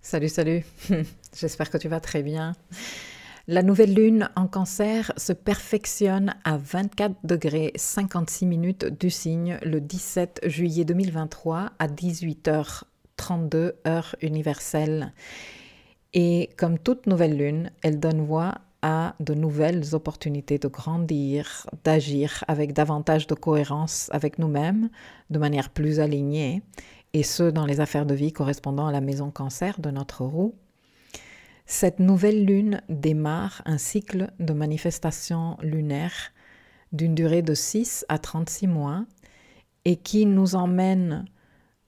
Salut, salut. J'espère que tu vas très bien. La nouvelle lune en cancer se perfectionne à 24 degrés 56 minutes du signe le 17 juillet 2023 à 18h32 heure universelle. Et comme toute nouvelle lune, elle donne voix à de nouvelles opportunités de grandir, d'agir avec davantage de cohérence avec nous-mêmes, de manière plus alignée, et ce dans les affaires de vie correspondant à la maison cancer de notre roue. Cette nouvelle lune démarre un cycle de manifestations lunaires d'une durée de 6 à 36 mois et qui nous emmène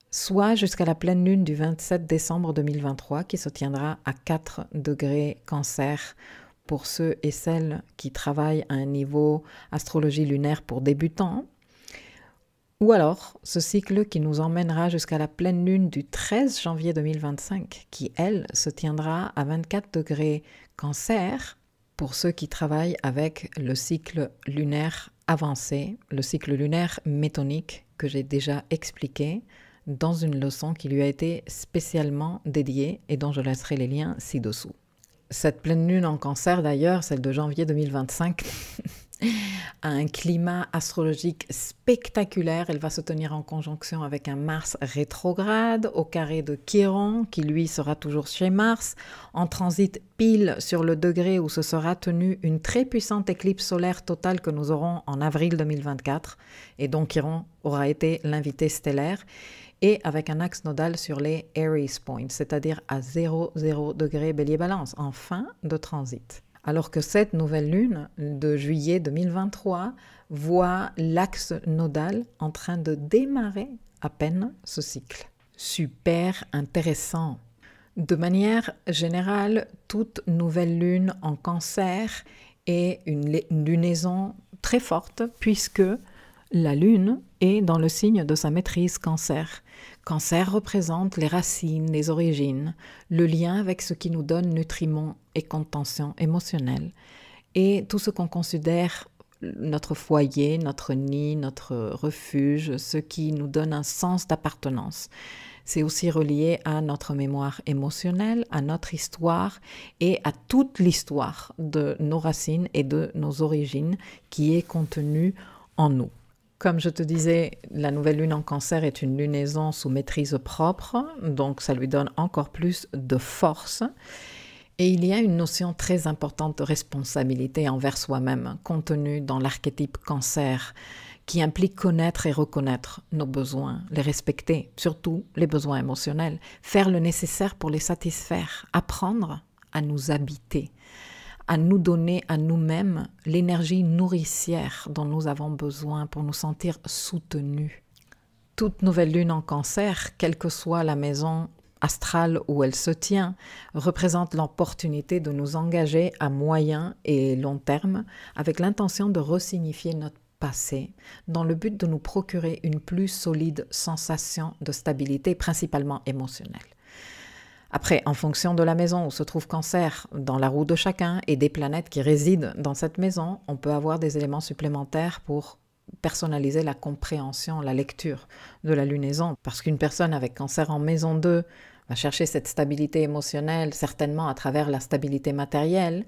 soit jusqu'à la pleine lune du 27 décembre 2023 qui se tiendra à 4 degrés cancer pour ceux et celles qui travaillent à un niveau astrologie lunaire pour débutants. Ou alors, ce cycle qui nous emmènera jusqu'à la pleine lune du 13 janvier 2025, qui, elle, se tiendra à 24 degrés cancer, pour ceux qui travaillent avec le cycle lunaire avancé, le cycle lunaire métonique que j'ai déjà expliqué dans une leçon qui lui a été spécialement dédiée et dont je laisserai les liens ci-dessous. Cette pleine lune en cancer d'ailleurs, celle de janvier 2025, a un climat astrologique spectaculaire. Elle va se tenir en conjonction avec un Mars rétrograde au carré de Chiron, qui lui sera toujours chez Mars, en transit pile sur le degré où se sera tenue une très puissante éclipse solaire totale que nous aurons en avril 2024, et dont Chiron aura été l'invité stellaire, et avec un axe nodal sur les Aries Points, c'est-à-dire à 0 degré Bélier-Balance, en fin de transit. Alors que cette nouvelle lune de juillet 2023 voit l'axe nodal en train de démarrer à peine ce cycle. Super intéressant. De manière générale, toute nouvelle lune en cancer est une lunaison très forte puisque la lune est dans le signe de sa maîtrise cancer. Cancer représente les racines, les origines, le lien avec ce qui nous donne nutriments et contention émotionnelle. Et tout ce qu'on considère notre foyer, notre nid, notre refuge, ce qui nous donne un sens d'appartenance. C'est aussi relié à notre mémoire émotionnelle, à notre histoire et à toute l'histoire de nos racines et de nos origines qui est contenue en nous. Comme je te disais, la nouvelle lune en cancer est une lunaison sous maîtrise propre, donc ça lui donne encore plus de force. Et il y a une notion très importante de responsabilité envers soi-même, contenue dans l'archétype cancer, qui implique connaître et reconnaître nos besoins, les respecter, surtout les besoins émotionnels, faire le nécessaire pour les satisfaire, apprendre à nous habiter, à nous donner à nous-mêmes l'énergie nourricière dont nous avons besoin pour nous sentir soutenus. Toute nouvelle lune en cancer, quelle que soit la maison astrale où elle se tient, représente l'opportunité de nous engager à moyen et long terme avec l'intention de resignifier notre passé dans le but de nous procurer une plus solide sensation de stabilité, principalement émotionnelle. Après, en fonction de la maison où se trouve Cancer, dans la roue de chacun et des planètes qui résident dans cette maison, on peut avoir des éléments supplémentaires pour personnaliser la compréhension, la lecture de la lunaison. Parce qu'une personne avec Cancer en maison 2 va chercher cette stabilité émotionnelle certainement à travers la stabilité matérielle,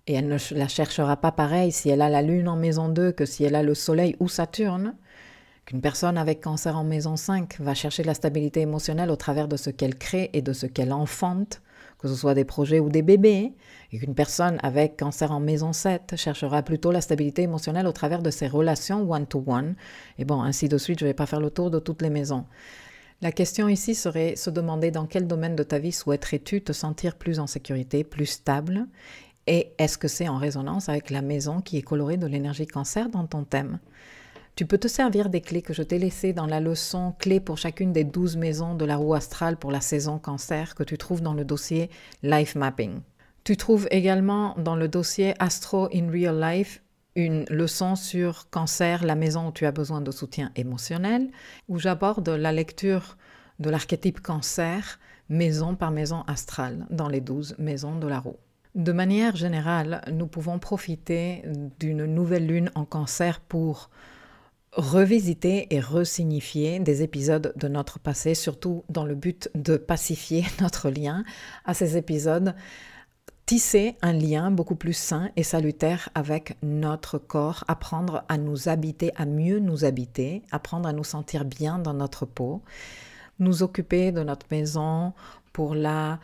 et elle ne la cherchera pas pareil si elle a la lune en maison 2 que si elle a le soleil ou Saturne. Qu'une personne avec Cancer en maison 5 va chercher la stabilité émotionnelle au travers de ce qu'elle crée et de ce qu'elle enfante, que ce soit des projets ou des bébés, et qu'une personne avec Cancer en maison 7 cherchera plutôt la stabilité émotionnelle au travers de ses relations one-to-one, et bon, ainsi de suite, je ne vais pas faire le tour de toutes les maisons. La question ici serait se demander dans quel domaine de ta vie souhaiterais-tu te sentir plus en sécurité, plus stable, et est-ce que c'est en résonance avec la maison qui est colorée de l'énergie Cancer dans ton thème? Tu peux te servir des clés que je t'ai laissées dans la leçon clés pour chacune des 12 maisons de la roue astrale pour la saison Cancer que tu trouves dans le dossier Life Mapping. Tu trouves également dans le dossier Astro in Real Life une leçon sur Cancer, la maison où tu as besoin de soutien émotionnel, où j'aborde la lecture de l'archétype Cancer, maison par maison astrale, dans les 12 maisons de la roue. De manière générale, nous pouvons profiter d'une nouvelle lune en Cancer pour revisiter et resignifier des épisodes de notre passé, surtout dans le but de pacifier notre lien à ces épisodes, tisser un lien beaucoup plus sain et salutaire avec notre corps, apprendre à nous habiter, à mieux nous habiter, apprendre à nous sentir bien dans notre peau, nous occuper de notre maison pour la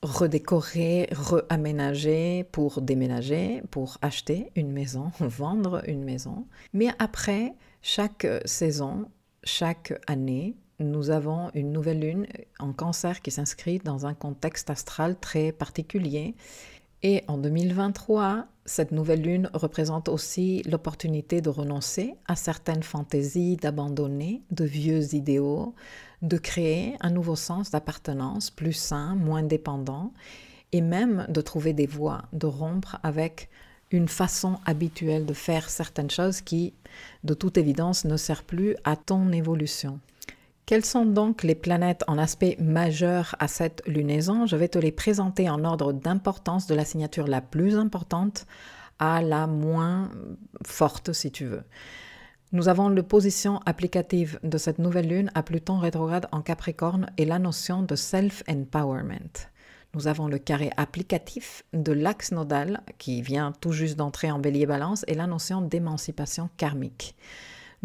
redécorer, réaménager, pour déménager, pour acheter une maison, vendre une maison. Mais après, chaque saison, chaque année, nous avons une nouvelle lune en Cancer qui s'inscrit dans un contexte astral très particulier. Et en 2023, cette nouvelle lune représente aussi l'opportunité de renoncer à certaines fantaisies, d'abandonner de vieux idéaux, de créer un nouveau sens d'appartenance plus sain, moins dépendant, et même de trouver des voies, de rompre avec une façon habituelle de faire certaines choses qui, de toute évidence, ne sert plus à ton évolution. Quelles sont donc les planètes en aspect majeur à cette lunaison? Je vais te les présenter en ordre d'importance de la signature la plus importante à la moins forte, si tu veux. Nous avons l'opposition applicative de cette nouvelle lune à Pluton rétrograde en Capricorne et la notion de self-empowerment. Nous avons le carré applicatif de l'axe nodal qui vient tout juste d'entrer en Bélier-Balance et la notion d'émancipation karmique.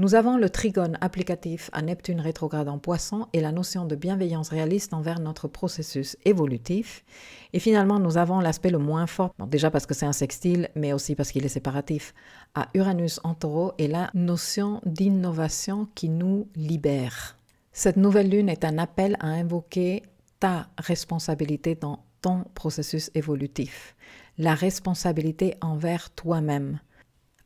Nous avons le trigone applicatif à Neptune rétrograde en Poisson et la notion de bienveillance réaliste envers notre processus évolutif. Et finalement, nous avons l'aspect le moins fort, déjà parce que c'est un sextile, mais aussi parce qu'il est séparatif, à Uranus en Taureau et la notion d'innovation qui nous libère. Cette nouvelle lune est un appel à invoquer ta responsabilité dans ton processus évolutif, la responsabilité envers toi-même.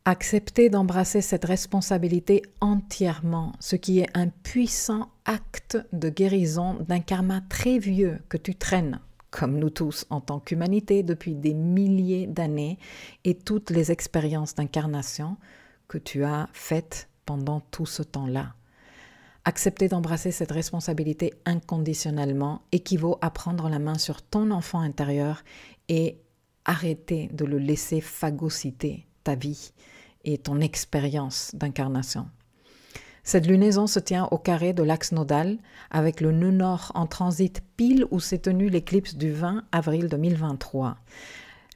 Accepter d'embrasser cette responsabilité entièrement, ce qui est un puissant acte de guérison d'un karma très vieux que tu traînes, comme nous tous en tant qu'humanité depuis des milliers d'années et toutes les expériences d'incarnation que tu as faites pendant tout ce temps-là. Accepter d'embrasser cette responsabilité inconditionnellement équivaut à prendre la main sur ton enfant intérieur et arrêter de le laisser phagocyter ta vie et ton expérience d'incarnation. Cette lunaison se tient au carré de l'axe nodal avec le nœud nord en transit pile où s'est tenue l'éclipse du 20 avril 2023.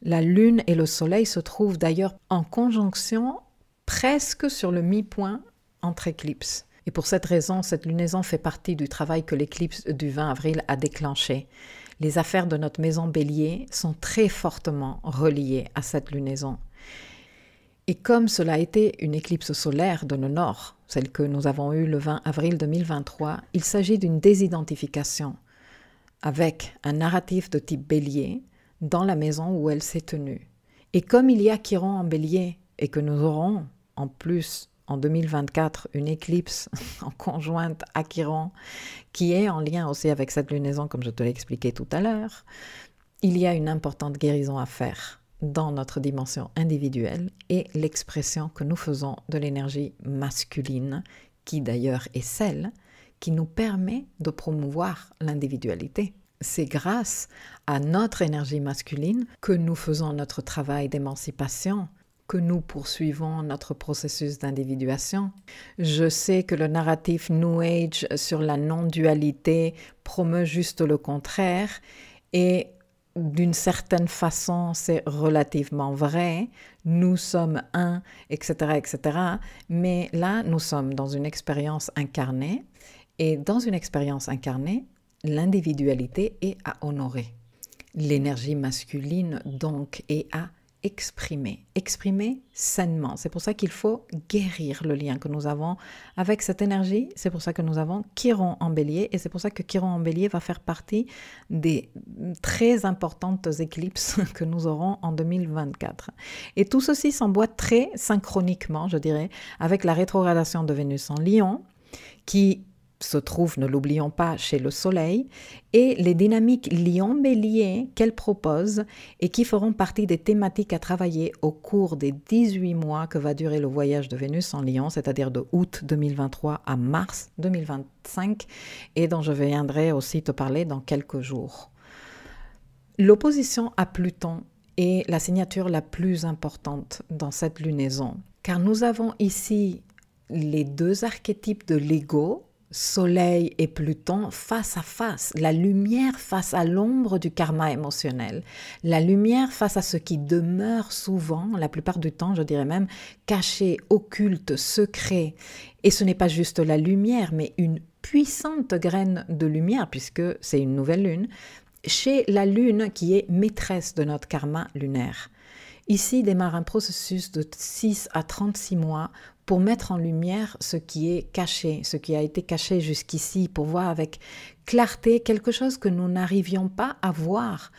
La lune et le soleil se trouvent d'ailleurs en conjonction presque sur le mi-point entre éclipses. Et pour cette raison, cette lunaison fait partie du travail que l'éclipse du 20 avril a déclenché. Les affaires de notre maison Bélier sont très fortement reliées à cette lunaison. Et comme cela a été une éclipse solaire de le Nord, celle que nous avons eue le 20 avril 2023, il s'agit d'une désidentification avec un narratif de type Bélier dans la maison où elle s'est tenue. Et comme il y a Chiron en Bélier et que nous aurons en plus en 2024 une éclipse en conjointe à Chiron qui est en lien aussi avec cette lunaison comme je te l'ai expliqué tout à l'heure, il y a une importante guérison à faire dans notre dimension individuelle et l'expression que nous faisons de l'énergie masculine, qui d'ailleurs est celle qui nous permet de promouvoir l'individualité. C'est grâce à notre énergie masculine que nous faisons notre travail d'émancipation, que nous poursuivons notre processus d'individuation. Je sais que le narratif New Age sur la non-dualité promeut juste le contraire et d'une certaine façon, c'est relativement vrai. Nous sommes un, etc., etc. Mais là, nous sommes dans une expérience incarnée. Et dans une expérience incarnée, l'individualité est à honorer. L'énergie masculine, donc, est à exprimer sainement. C'est pour ça qu'il faut guérir le lien que nous avons avec cette énergie. C'est pour ça que nous avons Chiron en Bélier et c'est pour ça que Chiron en Bélier va faire partie des très importantes éclipses que nous aurons en 2024. Et tout ceci s'emboîte très synchroniquement, je dirais, avec la rétrogradation de Vénus en Lion qui se trouve, ne l'oublions pas, chez le Soleil, et les dynamiques Lion-Bélier qu'elle propose et qui feront partie des thématiques à travailler au cours des 18 mois que va durer le voyage de Vénus en Lion, c'est-à-dire de août 2023 à mars 2025, et dont je viendrai aussi te parler dans quelques jours. L'opposition à Pluton est la signature la plus importante dans cette lunaison, car nous avons ici les deux archétypes de l'ego, Soleil et Pluton, face à face, la lumière face à l'ombre du karma émotionnel, la lumière face à ce qui demeure souvent, la plupart du temps, je dirais même, caché, occulte, secret. Et ce n'est pas juste la lumière, mais une puissante graine de lumière, puisque c'est une nouvelle lune, chez la lune qui est maîtresse de notre karma lunaire. Ici démarre un processus de 6 à 36 mois pour mettre en lumière ce qui est caché, ce qui a été caché jusqu'ici, pour voir avec clarté quelque chose que nous n'arrivions pas à voir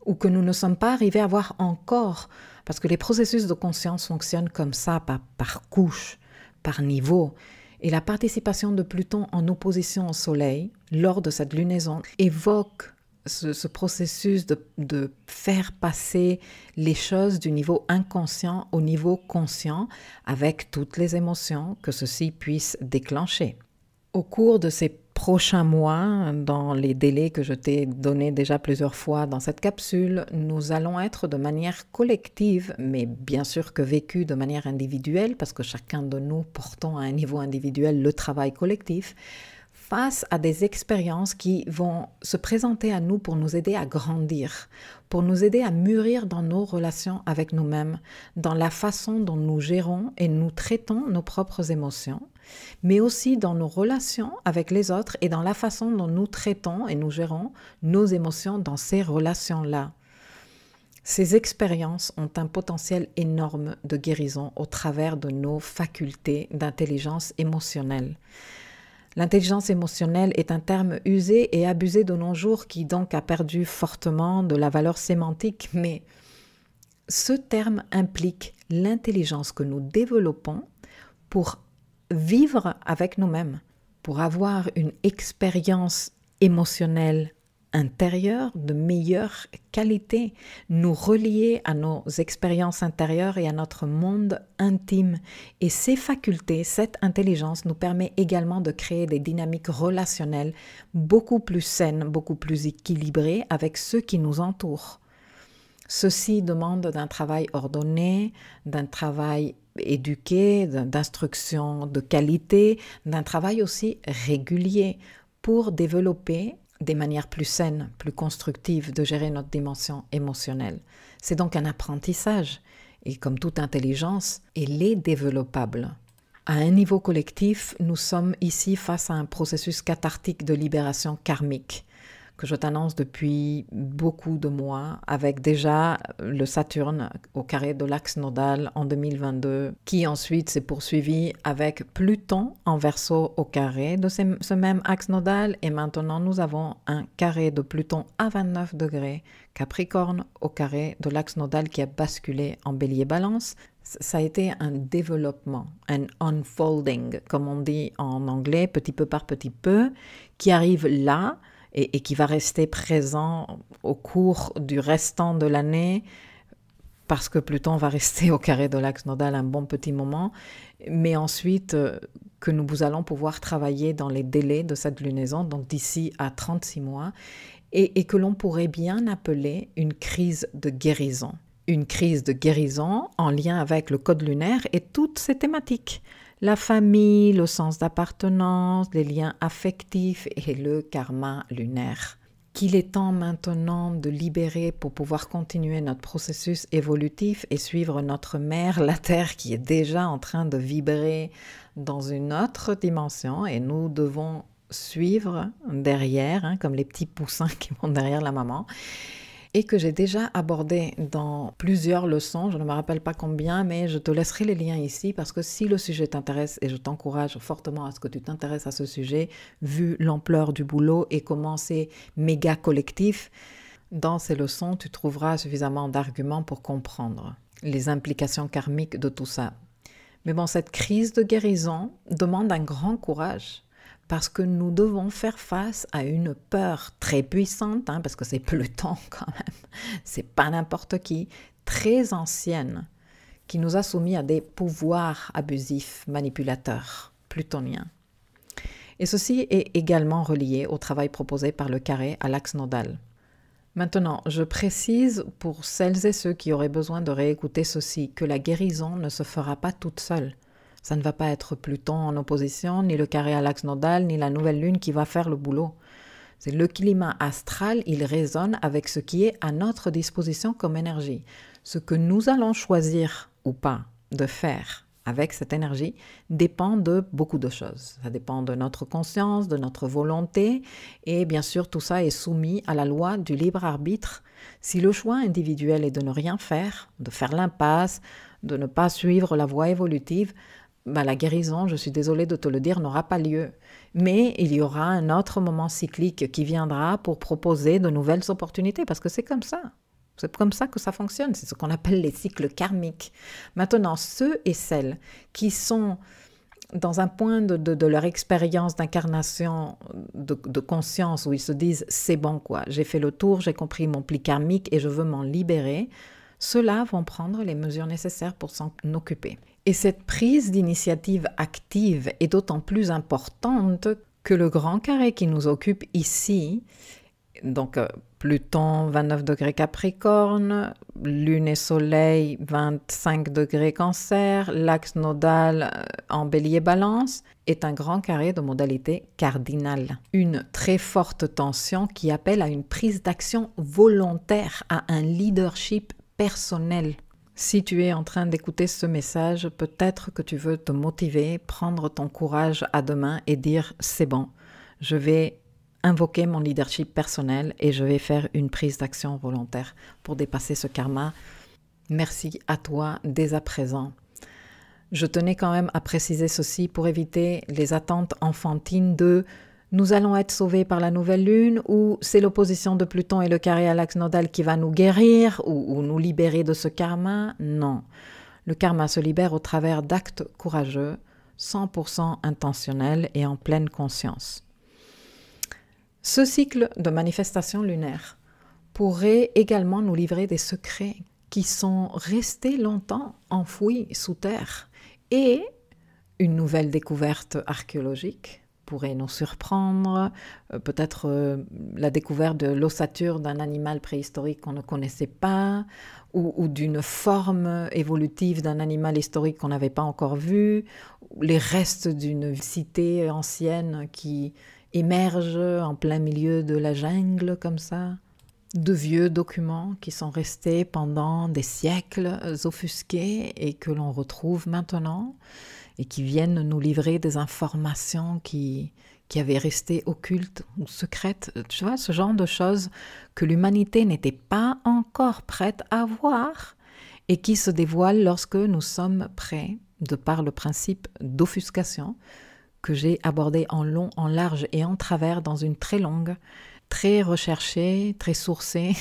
ou que nous ne sommes pas arrivés à voir encore. Parce que les processus de conscience fonctionnent comme ça, par couche, par niveau. Et la participation de Pluton en opposition au Soleil, lors de cette lunaison, évoque ce processus de faire passer les choses du niveau inconscient au niveau conscient avec toutes les émotions que ceci puisse déclencher. Au cours de ces prochains mois, dans les délais que je t'ai donnés déjà plusieurs fois dans cette capsule, nous allons être de manière collective, mais bien sûr que vécu de manière individuelle, parce que chacun de nous portons à un niveau individuel le travail collectif, face à des expériences qui vont se présenter à nous pour nous aider à grandir, pour nous aider à mûrir dans nos relations avec nous-mêmes, dans la façon dont nous gérons et nous traitons nos propres émotions, mais aussi dans nos relations avec les autres et dans la façon dont nous traitons et nous gérons nos émotions dans ces relations-là. Ces expériences ont un potentiel énorme de guérison au travers de nos facultés d'intelligence émotionnelle. L'intelligence émotionnelle est un terme usé et abusé de nos jours qui donc a perdu fortement de la valeur sémantique, mais ce terme implique l'intelligence que nous développons pour vivre avec nous-mêmes, pour avoir une expérience émotionnelle intérieure de meilleure qualité, nous relier à nos expériences intérieures et à notre monde intime. Et ces facultés, cette intelligence nous permet également de créer des dynamiques relationnelles beaucoup plus saines, beaucoup plus équilibrées avec ceux qui nous entourent. Ceci demande d'un travail ordonné, d'un travail éduqué, d'instruction de qualité, d'un travail aussi régulier pour développer des manières plus saines, plus constructives de gérer notre dimension émotionnelle. C'est donc un apprentissage et comme toute intelligence, elle est développable. À un niveau collectif, nous sommes ici face à un processus cathartique de libération karmique que je t'annonce depuis beaucoup de mois, avec déjà le Saturne au carré de l'axe nodal en 2022, qui ensuite s'est poursuivi avec Pluton en Verseau au carré de ce même axe nodal, et maintenant nous avons un carré de Pluton à 29 degrés, Capricorne au carré de l'axe nodal qui a basculé en Bélier-Balance. Ça a été un développement, un unfolding, comme on dit en anglais, petit peu par petit peu, qui arrive là, et qui va rester présent au cours du restant de l'année parce que Pluton va rester au carré de l'axe nodal un bon petit moment, mais ensuite que nous allons pouvoir travailler dans les délais de cette lunaison, donc d'ici à 36 mois, et que l'on pourrait bien appeler une crise de guérison. Une crise de guérison en lien avec le code lunaire et toutes ces thématiques. La famille, le sens d'appartenance, les liens affectifs et le karma lunaire. Qu'il est temps maintenant de libérer pour pouvoir continuer notre processus évolutif et suivre notre mère, la Terre, qui est déjà en train de vibrer dans une autre dimension et nous devons suivre derrière, comme les petits poussins qui vont derrière la maman. Et que j'ai déjà abordé dans plusieurs leçons, je ne me rappelle pas combien, mais je te laisserai les liens ici parce que si le sujet t'intéresse, et je t'encourage fortement à ce que tu t'intéresses à ce sujet, vu l'ampleur du boulot et comment c'est méga collectif, dans ces leçons, tu trouveras suffisamment d'arguments pour comprendre les implications karmiques de tout ça. Mais bon, cette crise de guérison demande un grand courage. Parce que nous devons faire face à une peur très puissante, parce que c'est Pluton quand même, c'est pas n'importe qui, très ancienne, qui nous a soumis à des pouvoirs abusifs, manipulateurs, plutoniens. Et ceci est également relié au travail proposé par le carré à l'axe nodal. Maintenant, je précise pour celles et ceux qui auraient besoin de réécouter ceci, que la guérison ne se fera pas toute seule. Ça ne va pas être Pluton en opposition, ni le carré à l'axe nodal, ni la nouvelle lune qui va faire le boulot. C'est le climat astral, il résonne avec ce qui est à notre disposition comme énergie. Ce que nous allons choisir ou pas de faire avec cette énergie dépend de beaucoup de choses. Ça dépend de notre conscience, de notre volonté, et bien sûr tout ça est soumis à la loi du libre arbitre. Si le choix individuel est de ne rien faire, de faire l'impasse, de ne pas suivre la voie évolutive, la guérison, je suis désolée de te le dire, n'aura pas lieu. Mais il y aura un autre moment cyclique qui viendra pour proposer de nouvelles opportunités, parce que c'est comme ça. C'est comme ça que ça fonctionne, c'est ce qu'on appelle les cycles karmiques. Maintenant, ceux et celles qui sont dans un point de leur expérience d'incarnation, de conscience, où ils se disent « c'est bon quoi, j'ai fait le tour, j'ai compris mon pli karmique et je veux m'en libérer », ceux-là vont prendre les mesures nécessaires pour s'en occuper. Et cette prise d'initiative active est d'autant plus importante que le grand carré qui nous occupe ici, donc Pluton 29 degrés Capricorne, Lune et Soleil 25 degrés Cancer, l'axe nodal en Bélier Balance, est un grand carré de modalité cardinale. Une très forte tension qui appelle à une prise d'action volontaire, à un leadership personnel. Si tu es en train d'écouter ce message, peut-être que tu veux te motiver, prendre ton courage à deux mains et dire « c'est bon, je vais invoquer mon leadership personnel et je vais faire une prise d'action volontaire pour dépasser ce karma. » Merci à toi dès à présent. Je tenais quand même à préciser ceci pour éviter les attentes enfantines de « nous allons être sauvés par la nouvelle lune » ou « c'est l'opposition de Pluton et le carré à l'axe nodal qui va nous guérir » ou nous libérer de ce karma. Non. Le karma se libère au travers d'actes courageux, 100% intentionnels et en pleine conscience. Ce cycle de manifestation lunaire pourrait également nous livrer des secrets qui sont restés longtemps enfouis sous terre et une nouvelle découverte archéologique pourrait nous surprendre, peut-être la découverte de l'ossature d'un animal préhistorique qu'on ne connaissait pas ou d'une forme évolutive d'un animal historique qu'on n'avait pas encore vu, les restes d'une cité ancienne qui émerge en plein milieu de la jungle comme ça, de vieux documents qui sont restés pendant des siècles offusqués et que l'on retrouve maintenant et qui viennent nous livrer des informations qui avaient resté occultes ou secrètes. Tu vois, ce genre de choses que l'humanité n'était pas encore prête à voir et qui se dévoilent lorsque nous sommes prêts, de par le principe d'offuscation, que j'ai abordé en long, en large et en travers dans une très longue, très recherchée, très sourcée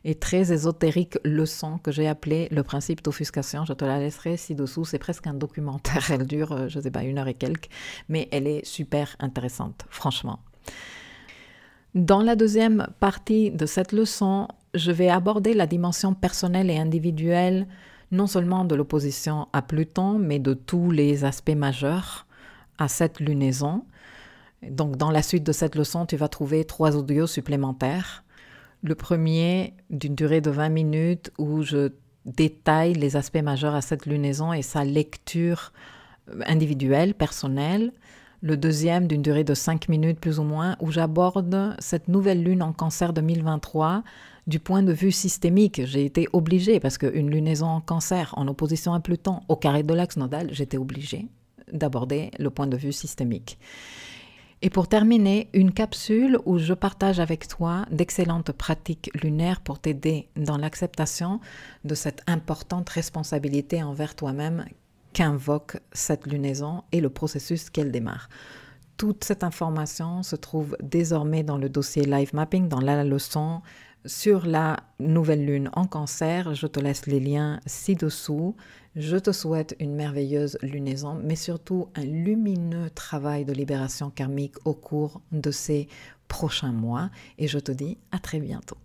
et très ésotérique leçon que j'ai appelée le principe d'offuscation. Je te la laisserai ci-dessous, c'est presque un documentaire, elle dure, je ne sais pas, 1 heure et quelques, mais elle est super intéressante, franchement. Dans la deuxième partie de cette leçon, je vais aborder la dimension personnelle et individuelle, non seulement de l'opposition à Pluton, mais de tous les aspects majeurs à cette lunaison. Donc, dans la suite de cette leçon, tu vas trouver 3 audios supplémentaires. Le premier, d'une durée de 20 minutes, où je détaille les aspects majeurs à cette lunaison et sa lecture individuelle, personnelle. Le deuxième, d'une durée de 5 minutes plus ou moins, où j'aborde cette nouvelle lune en Cancer 2023 du point de vue systémique. J'ai été obligée, parce qu'une lunaison en Cancer, en opposition à Pluton, au carré de l'axe nodal, j'étais obligée d'aborder le point de vue systémique. Et pour terminer, une capsule où je partage avec toi d'excellentes pratiques lunaires pour t'aider dans l'acceptation de cette importante responsabilité envers toi-même qu'invoque cette lunaison et le processus qu'elle démarre. Toute cette information se trouve désormais dans le dossier Live Mapping, dans la leçon sur la nouvelle lune en Cancer. Je te laisse les liens ci-dessous. Je te souhaite une merveilleuse lunaison, mais surtout un lumineux travail de libération karmique au cours de ces prochains mois. Et je te dis à très bientôt.